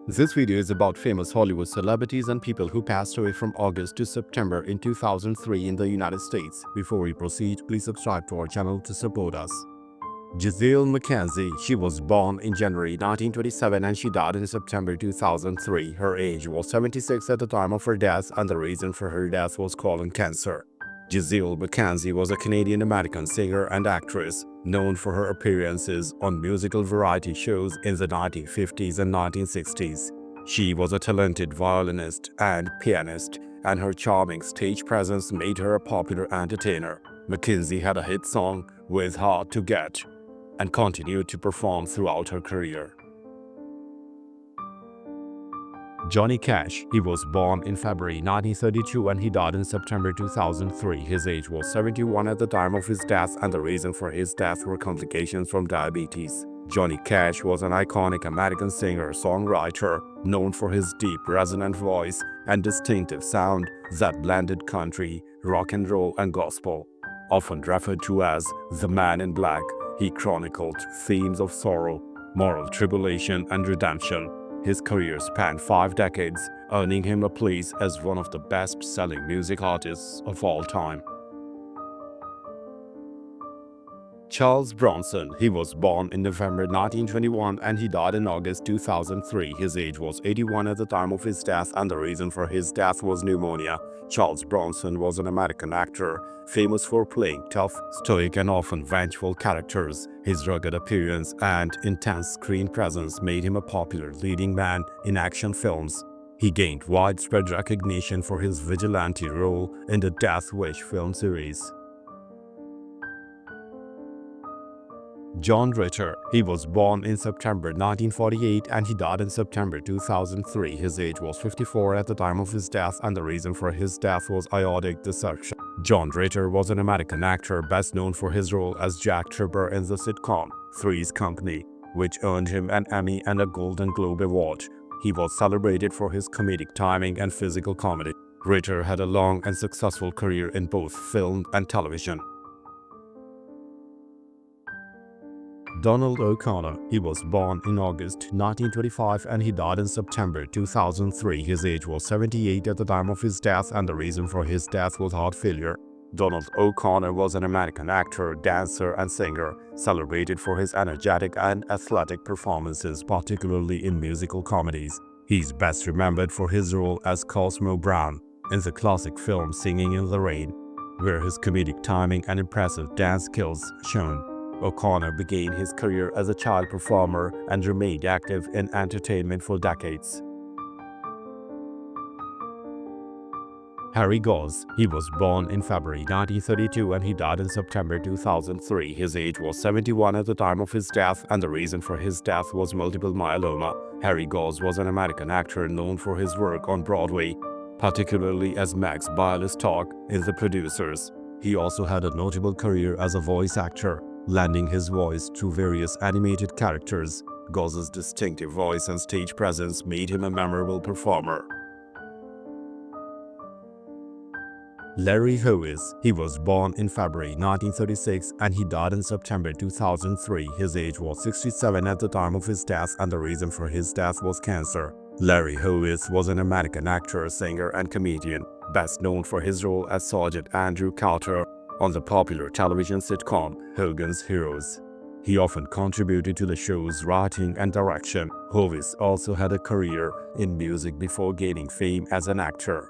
This video is about famous Hollywood celebrities and people who passed away from August to September in 2003 in the United States. Before we proceed, please subscribe to our channel to support us. Jazelle McKenzie, she was born in January 1927 and she died in September 2003. Her age was 76 at the time of her death, and the reason for her death was colon cancer. Jazelle McKenzie was a Canadian-American singer and actress, known for her appearances on musical variety shows in the 1950s and 1960s. She was a talented violinist and pianist, and her charming stage presence made her a popular entertainer. McKenzie had a hit song with "Hard to Get" and continued to perform throughout her career. Johnny Cash, he was born in February 1932 and he died in September 2003. His age was 71 at the time of his death, and the reason for his death were complications from diabetes. Johnny Cash was an iconic American singer-songwriter known for his deep, resonant voice and distinctive sound that blended country, rock and roll, and gospel. Often referred to as the Man in Black, he chronicled themes of sorrow, moral tribulation, and redemption. His career spanned 5 decades, earning him a place as one of the best-selling music artists of all time. Charles Bronson, he was born in November 1921 and he died in August 2003. His age was 81 at the time of his death, and the reason for his death was pneumonia. Charles Bronson was an American actor, famous for playing tough, stoic, and often vengeful characters. His rugged appearance and intense screen presence made him a popular leading man in action films. He gained widespread recognition for his vigilante role in the Death Wish film series. John Ritter, he was born in September 1948 and he died in September 2003. His age was 54 at the time of his death, and the reason for his death was aortic dissection. John Ritter was an American actor best known for his role as Jack Tripper in the sitcom Three's Company, which earned him an Emmy and a Golden Globe Award. He was celebrated for his comedic timing and physical comedy. Ritter had a long and successful career in both film and television. Donald O'Connor, he was born in August 1925 and he died in September 2003. His age was 78 at the time of his death, and the reason for his death was heart failure. Donald O'Connor was an American actor, dancer, and singer, celebrated for his energetic and athletic performances, particularly in musical comedies. He's best remembered for his role as Cosmo Brown in the classic film Singing in the Rain, where his comedic timing and impressive dance skills shone. O'Connor began his career as a child performer and remained active in entertainment for decades. Harry Goss, he was born in February 1932 and he died in September 2003. His age was 71 at the time of his death, and the reason for his death was multiple myeloma. Harry Goss was an American actor known for his work on Broadway, particularly as Max Bialystock in The Producers. He also had a notable career as a voice actor, lending his voice to various animated characters. Goss's distinctive voice and stage presence made him a memorable performer. Larry Hois, he was born in February 1936 and he died in September 2003. His age was 67 at the time of his death, and the reason for his death was cancer. Larry Hois was an American actor, singer, and comedian, best known for his role as Sergeant Andrew Carter on the popular television sitcom Hogan's Heroes. He often contributed to the show's writing and direction. Hois also had a career in music before gaining fame as an actor.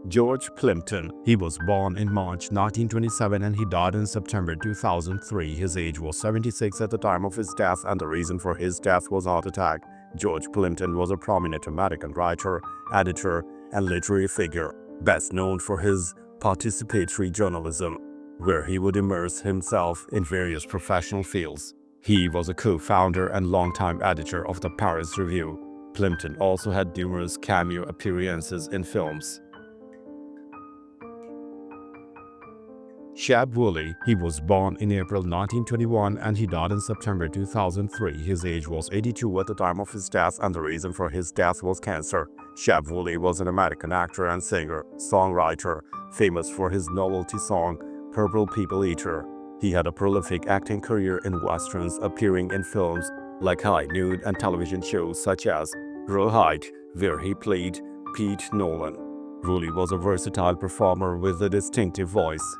George Plimpton, he was born in March 1927 and he died in September 2003. His age was 76 at the time of his death, and the reason for his death was heart attack. George Plimpton was a prominent American writer, editor, and literary figure, best known for his participatory journalism, where he would immerse himself in various professional fields. He was a co-founder and longtime editor of the Paris Review. Plimpton also had numerous cameo appearances in films. Shab Woolley, he was born in April 1921 and he died in September 2003. His age was 82 at the time of his death, and the reason for his death was cancer. Shab Woolley was an American actor and singer, songwriter, famous for his novelty song Purple People Eater. He had a prolific acting career in westerns, appearing in films like high noon and television shows such as Rawhide, where he played Pete Nolan. Woolley was a versatile performer with a distinctive voice.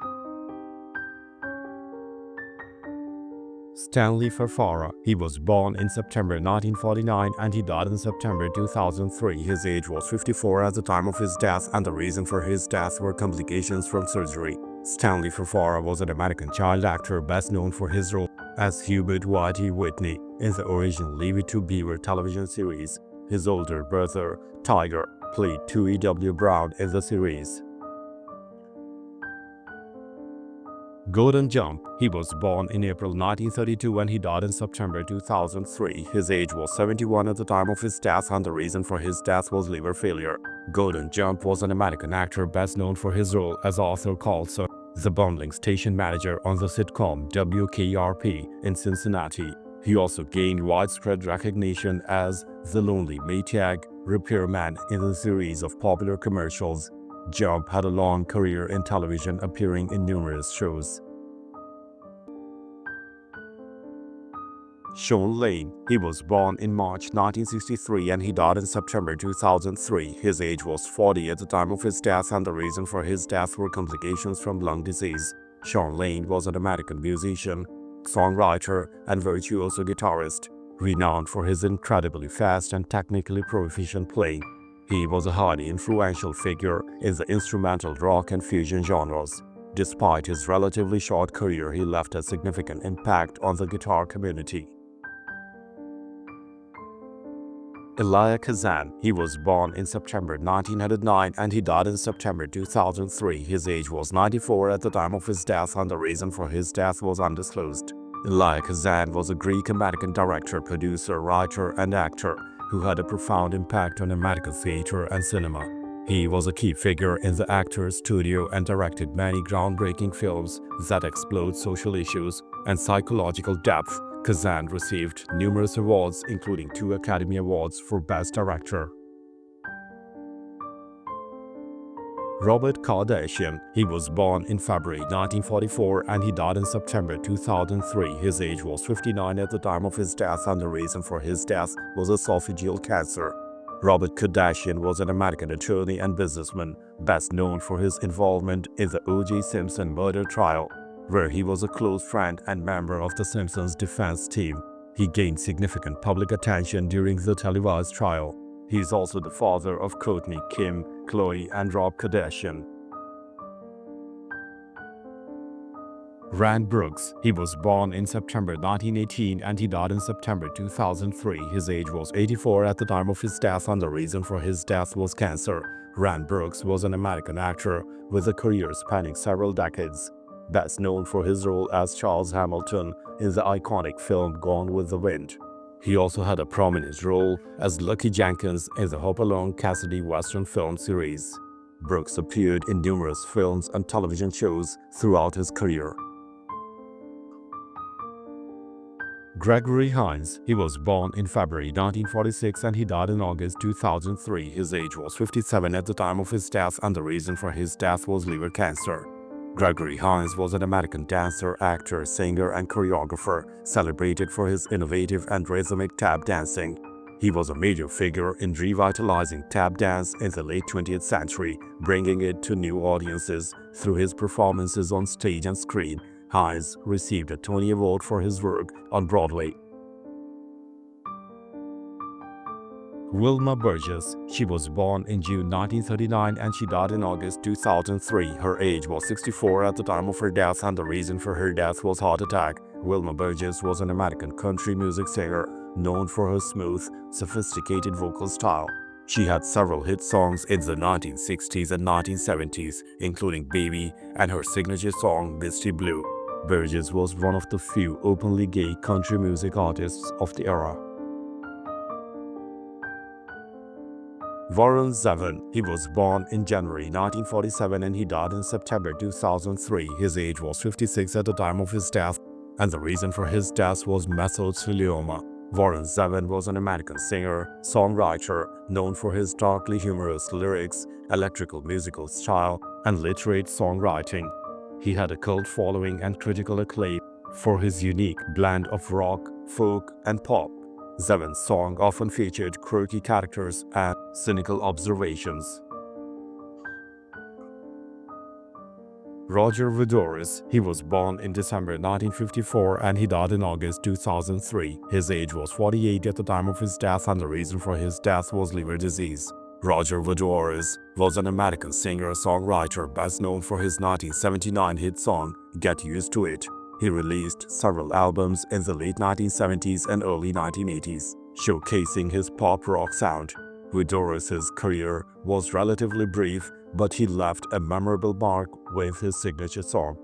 Stanley Fera. He was born in September 1949 and he died in September 2003. His age was 54 at the time of his death, and the reason for his death were complications from surgery. Stanley Fera was an American child actor best known for his role as Hubert Whitey Whitney in the original Leave It to Beaver television series. His older brother, Tiger, played Tui W. Brown in the series. Gordon Jump. He was born in April 1932 and he died in September 2003. His age was 71 at the time of his death, and the reason for his death was liver failure. Gordon Jump was an American actor best known for his role as Arthur Carlson, the bumbling station manager on the sitcom WKRP in Cincinnati. He also gained widespread recognition as the lonely Maytag repairman in a series of popular commercials. Jump had a long career in television, appearing in numerous shows. Shan Lane. He was born in March 1963 and he died in September 2003. His age was 40 at the time of his death, and the reason for his death were complications from lung disease. Shan Lane was an American musician, songwriter, and virtuoso guitarist, renowned for his incredibly fast and technically proficient playing. He was a highly influential figure in the instrumental rock and fusion genres. Despite his relatively short career, he left a significant impact on the guitar community. Eli Kazan. He was born in September 1909 and he died in September 2003. His age was 94 at the time of his death, and the reason for his death was undisclosed. Eli Kazan was a Greek-American director, producer, writer, and actor who had a profound impact on American theater and cinema. He was a key figure in the Actors Studio and directed many groundbreaking films that explored social issues and psychological depth. Kazan received numerous awards, including 2 Academy Awards for Best Director. Robert Kardashian. He was born in February 1944 and he died in September 2003. His age was 59 at the time of his death, and the reason for his death was esophageal cancer. Robert Kardashian was an American attorney and businessman, best known for his involvement in the O.J. Simpson murder trial, where he was a close friend and member of the Simpsons defense team. He gained significant public attention during the televised trial. He is also the father of Kourtney, Kim, Khloe, and Rob Kardashian. Rand Brooks. He was born in September 1918 and he died in September 2003. His age was 84 at the time of his death, and the reason for his death was cancer. Rand Brooks was an American actor with a career spanning several decades, best known for his role as Charles Hamilton in the iconic film Gone with the Wind. He also had a prominent role as Lucky Jenkins in the Hopalong Cassidy Western film series. Brooks appeared in numerous films and television shows throughout his career. Gregory Hines. He was born in February 1946 and he died in August 2003. His age was 57 at the time of his death, and the reason for his death was liver cancer. Gregory Hines was an American dancer, actor, singer, and choreographer, celebrated for his innovative and rhythmic tap dancing. He was a major figure in revitalizing tap dance in the late 20th century, bringing it to new audiences through his performances on stage and screen. Hines received a Tony Award for his work on Broadway. Wilma Burgess. She was born in June 1939 and she died in August 2003. Her age was 64 at the time of her death, and the reason for her death was heart attack. Wilma Burgess was an American country music singer known for her smooth, sophisticated vocal style. She had several hit songs in the 1960s and 1970s, including Baby and her signature song Misty Blue. Burgess was one of the few openly gay country music artists of the era. Voris Zevon. He was born in January 1947 and he died in September 2003. His age was 56 at the time of his death, and the reason for his death was mesothelioma. Voris Zevon was an American singer, songwriter, known for his darkly humorous lyrics, electrical musical style, and literate songwriting. He had a cult following and critical acclaim for his unique blend of rock, folk, and pop. Zevon's song often featured quirky characters and cynical observations. Roger Voris, he was born in December 1954 and he died in August 2003. His age was 48 at the time of his death and the reason for his death was liver disease. Roger Voris was an American singer-songwriter best known for his 1979 hit song, Get Used to It. He released several albums in the late 1970s and early 1980s, showcasing his pop-rock sound. Voris's career was relatively brief, but he left a memorable mark with his signature song.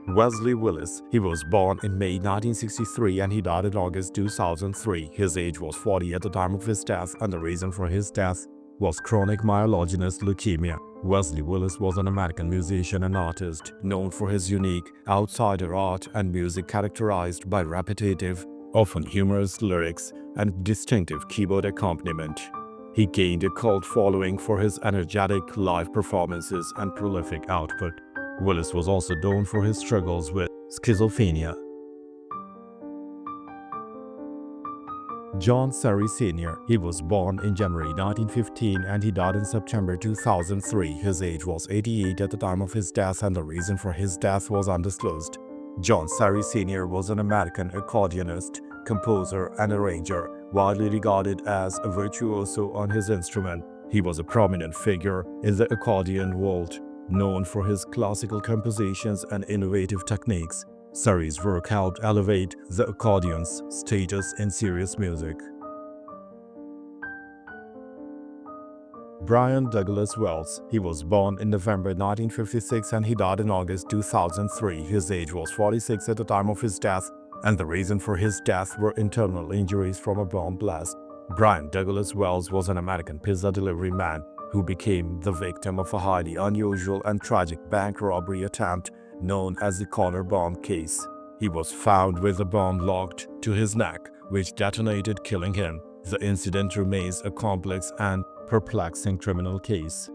Wesley Willis, he was born in May 1963 and he died in August 2003. His age was 40 at the time of his death and the reason for his death was chronic myelogenous leukemia. Wesley Willis was an American musician and artist known for his unique outsider art and music characterized by repetitive, often humorous lyrics and distinctive keyboard accompaniment. He gained a cult following for his energetic live performances and prolific output. Willis was also known for his struggles with schizophrenia. John Suri Sr. He was born in January 1915 and he died in September 2003. His age was 88 at the time of his death and the reason for his death was undisclosed. John Suri Sr. was an American accordionist, composer, and arranger, widely regarded as a virtuoso on his instrument. He was a prominent figure in the accordion world, known for his classical compositions and innovative techniques. Suri's work helped elevate the accordion's status in serious music. Brian Douglas Wells, he was born in November 1956 and he died in August 2003. His age was 46 at the time of his death, and the reason for his death were internal injuries from a bomb blast. Brian Douglas Wells was an American pizza delivery man who became the victim of a highly unusual and tragic bank robbery attempt known as the Connor bomb case. He was found with a bomb locked to his neck, which detonated, killing him. The incident remains a complex and perplexing criminal case.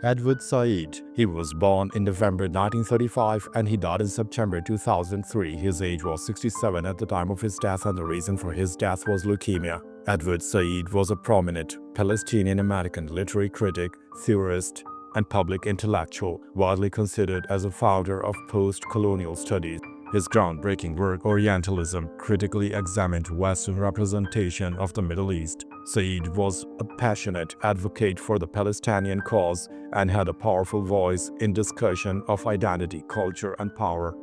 Edward Said, he was born in November 1935 and he died in September 2003. His age was 67 at the time of his death and the reason for his death was leukemia. Edward Said was a prominent Palestinian-American literary critic, theorist, and public intellectual, widely considered as a founder of post-colonial studies. His groundbreaking work, Orientalism, critically examined Western representation of the Middle East. Said was a passionate advocate for the Palestinian cause and had a powerful voice in discussion of identity, culture, and power.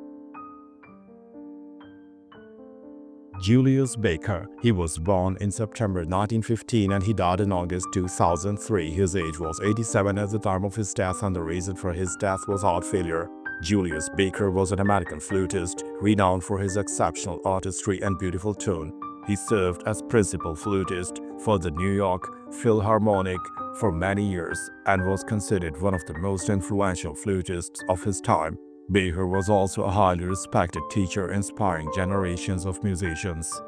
Julius Baker, he was born in September 1915 and he died in August 2003. His age was 87 at the time of his death and the reason for his death was heart failure. Julius Baker was an American flutist, renowned for his exceptional artistry and beautiful tone. He served as principal flutist for the New York Philharmonic for many years and was considered one of the most influential flutists of his time. Baker was also a highly respected teacher, inspiring generations of musicians.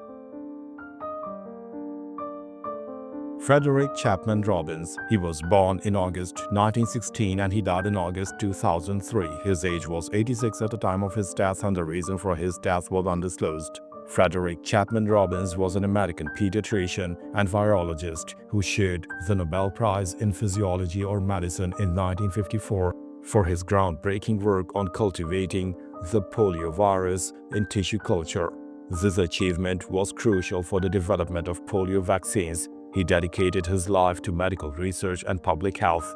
Frederick Chapman Robbins, he was born in August 1916 and he died in August 2003. His age was 86 at the time of his death and the reason for his death was undisclosed. Frederick Chapman Robbins was an American pediatrician and virologist who shared the Nobel Prize in Physiology or Medicine in 1954 for his groundbreaking work on cultivating the poliovirus in tissue culture. This achievement was crucial for the development of polio vaccines. He dedicated his life to medical research and public health.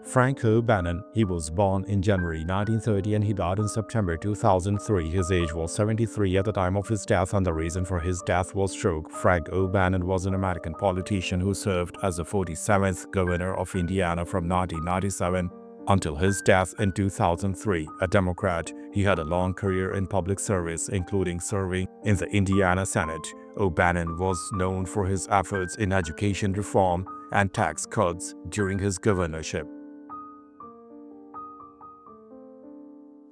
Franco Modigliani, he was born in January 1930 and he died in September 2003. His age was 73 at the time of his death and the reason for his death was stroke. Franco Modigliani was an American politician who served as the 47th governor of Indiana from 1997 until his death in 2003. A Democrat, he had a long career in public service, including serving in the Indiana Senate. O'Bannon was known for his efforts in education reform and tax cuts during his governorship.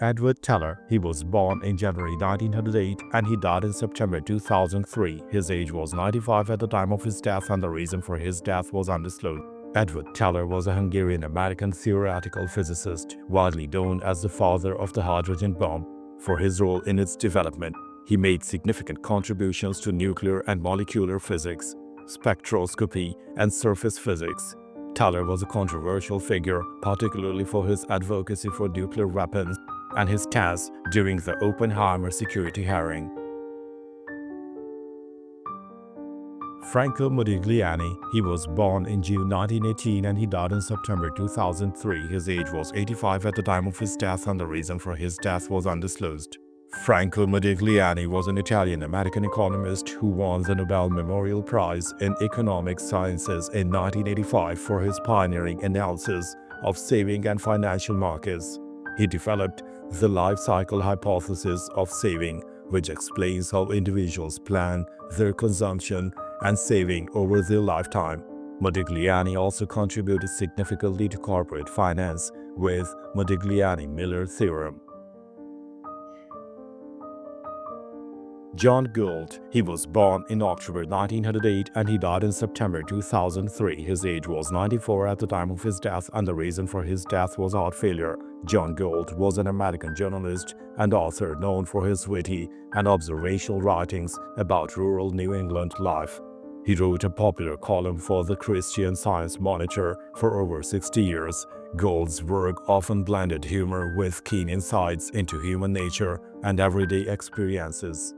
Edward Teller, he was born in January 1908 and he died in September 2003. His age was 95 at the time of his death and the reason for his death was undisclosed. Edward Teller was a Hungarian-American theoretical physicist, widely known as the father of the hydrogen bomb. For his role in its development, he made significant contributions to nuclear and molecular physics, spectroscopy, and surface physics. Teller was a controversial figure, particularly for his advocacy for nuclear weapons and his stance during the Oppenheimer security hearing. Franco Modigliani, he was born in June 1918 and he died in September 2003. His age was 85 at the time of his death and the reason for his death was undisclosed. Franco Modigliani was an Italian-American economist who won the Nobel Memorial Prize in Economic Sciences in 1985 for his pioneering analysis of saving and financial markets. He developed the life cycle hypothesis of saving, which explains how individuals plan their consumption and saving over their lifetime. Modigliani also contributed significantly to corporate finance with Modigliani-Miller theorem. John Gould, he was born in October 1908 and he died in September 2003. His age was 94 at the time of his death and the reason for his death was heart failure. John Gould was an American journalist and author known for his witty and observational writings about rural New England life. He wrote a popular column for the Christian Science Monitor for over 60 years. Gould's work often blended humor with keen insights into human nature and everyday experiences.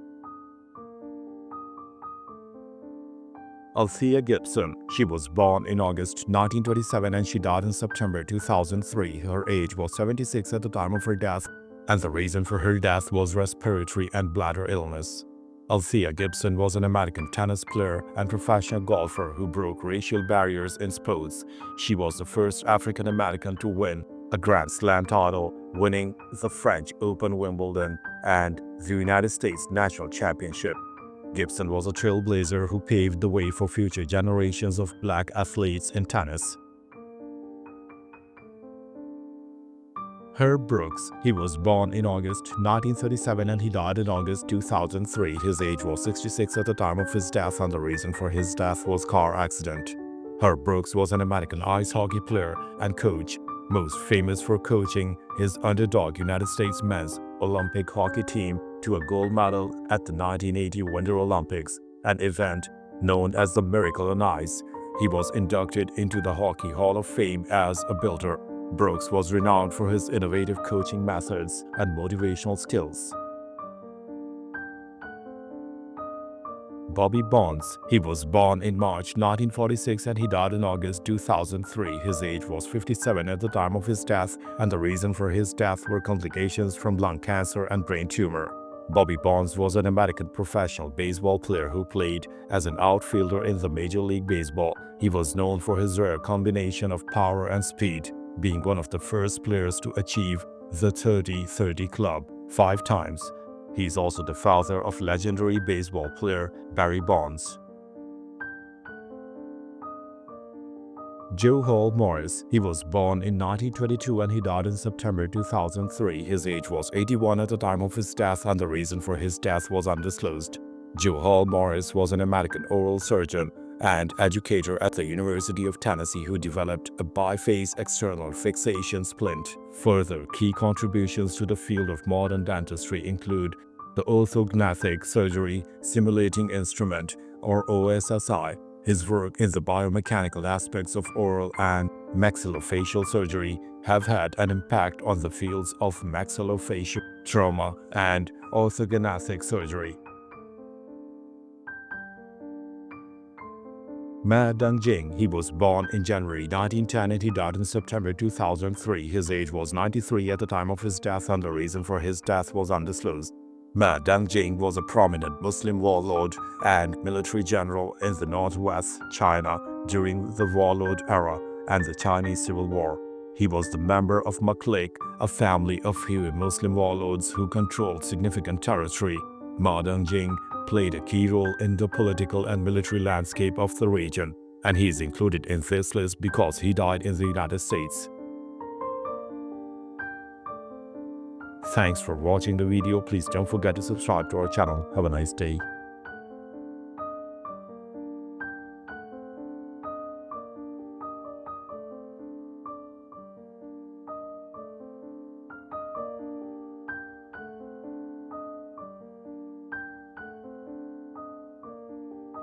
Althia Gibson, she was born in August 1927 and she died in September 2003. Her age was 76 at the time of her death, and the reason for her death was respiratory and bladder illness. Althia Gibson was an American tennis player and professional golfer who broke racial barriers in sports. She was the first African American to win a Grand Slam title, winning the French Open, Wimbledon, and the United States National Championship. Gibson was a trailblazer who paved the way for future generations of black athletes in tennis. Herb Brooks, he was born in August 1937 and he died in August 2003. His age was 66 at the time of his death and the reason for his death was car accident. Herb Brooks was an American ice hockey player and coach, most famous for coaching his underdog United States men's Olympic hockey team to a gold medal at the 1980 Winter Olympics, an event known as the Miracle on Ice. He was inducted into the Hockey Hall of Fame as a builder. Brooks was renowned for his innovative coaching methods and motivational skills. Bobby Bonds, he was born in March 1946 and he died in August 2003. His age was 57 at the time of his death and the reason for his death were complications from lung cancer and brain tumor. Bobby Bonds was an American professional baseball player who played as an outfielder in the Major League Baseball. He was known for his rare combination of power and speed, being one of the first players to achieve the 30-30 club 5 times. He is also the father of legendary baseball player Barry Bonds. Joe Hall Morris, he was born in 1922 and he died in September 2003. His age was 81 at the time of his death and the reason for his death was undisclosed. Joe Hall Morris was an American oral surgeon and educator at the University of Tennessee who developed a biphase external fixation splint. Further key contributions to the field of modern dentistry include the orthognathic surgery simulating instrument or OSSI. His work in the biomechanical aspects of oral and maxillofacial surgery have had an impact on the fields of maxillofacial trauma and orthognathic surgery. Dan Jing, he was born in January 1910 and he died in September 2003. His age was 93 at the time of his death and the reason for his death was undisclosed. Dan Jing was a prominent Muslim warlord and military general in the northwest China during the warlord era and the Chinese Civil War. He was the member of Maklik, a family of few Muslim warlords who controlled significant territory. Dan Jing played a key role in the political and military landscape of the region, and he is included in this list because he died in the United States. Thanks for watching the video. Please don't forget to subscribe to our channel. Have a nice day.